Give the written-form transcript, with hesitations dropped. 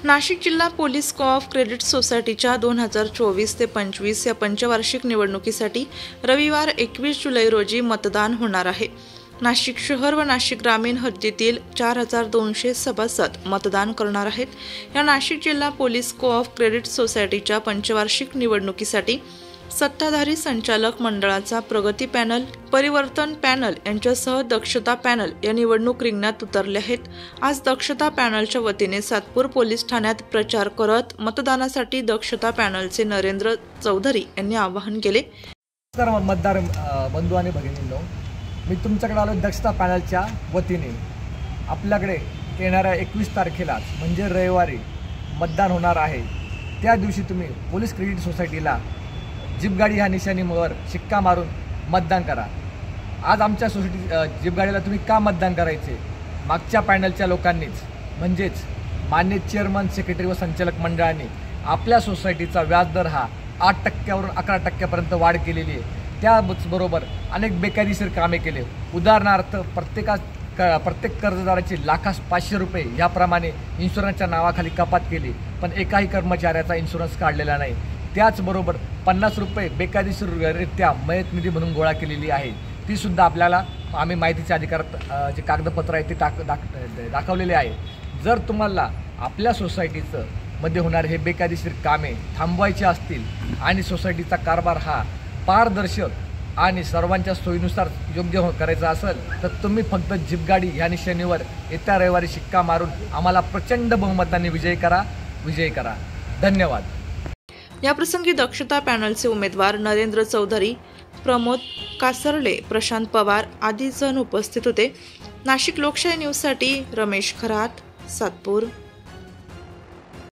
नाशिक जिल्हा police co-op credit सोसायटीच्या 2024 ते 25 या पंचवार्षिक निवडणुकीसाठी रविवार 21 जुलै रोजी मतदान होणार आहे। नाशिक शहर व नाशिक ग्रामीण हद्दीतील 4200 सभासद मतदान करणार आहेत। या नाशिक जिल्हा पोलीस को-ऑप क्रेडिट सोसायटीच्या पंचवार्षिक निवडणुकीसाठी सत्ताधारी संचालक मंडळाचा प्रगती पॅनल, परिवर्तन पॅनल यांच्यासह दक्षता पॅनल या निवडणूक रिंगणात उतरले आहेत। आज दक्षता पॅनलच्या वतीने सातपूर पोलीस ठाण्यात प्रचार करत मतदानासाठी दक्षता पॅनलचे नरेंद्र चौधरी यांनी आवाहन केले। मतदार बंधू आणि भगिनींनो, मी तुमच्याकडे आलो दक्षता पॅनलच्या वतीने। आपल्याकडे येणाऱ्या 21 तारखेला म्हणजे रविवारी मतदान होणार आहे। त्या दिवशी तुम्ही पोलीस क्रेडिट सोसायटीला जीप गाडी ह्या निशाणीवर शिक्का मारून मतदान करा। आज आमच्या सोसायटी जीप गाडीला तुम्ही का मतदान करायचे? मागच्या पॅनलच्या लोकांनीच म्हणजेच मान्य चेअरमन, सेक्रेटरी व संचालक मंडळाने आपल्या सोसायटीचा व्याजदर हा 8% वरून 11% वाढ केलेली आहे। त्याचबरोबर अनेक बेकायदेशीर कामे केले। उदाहरणार्थ प्रत्येक कर्जदाराची लाखास 500 रुपये याप्रमाणे इन्शुरन्सच्या नावाखाली कपात केली, पण एकाही कर्मचाऱ्याचा इन्शुरन्स काढलेला नाही। त्याचबरोबर 50 रुपये बेकायदेशीररित्या मयत निधी म्हणून गोळा केलेली आहे। ती सुद्धा आपल्याला आम्ही माहितीच्या अधिकारात जे कागदपत्र आहे ते दाखवलेले आहे। जर तुम्हाला आपल्या सोसायटीचं मध्ये होणारे हे बेकायदेशीर कामे थांबवायचे असतील आणि सोसायटीचा कारभार हा पारदर्शक आणि सर्वांच्या सोयीनुसार योग्य करायचा असेल तर तुम्ही फक्त जीप गाडी ह्या निशाणीवर येत्या रविवारी शिक्का मारून आम्हाला प्रचंड बहुमताने विजयी करा। धन्यवाद। या प्रसंगी दक्षता पॅनलचे उमेदवार नरेंद्र चौधरी, प्रमोद कासरले, प्रशांत पवार आदी जण उपस्थित होते। नाशिक लोकशाही न्यूजसाठी रमेश खरात, सातपूर।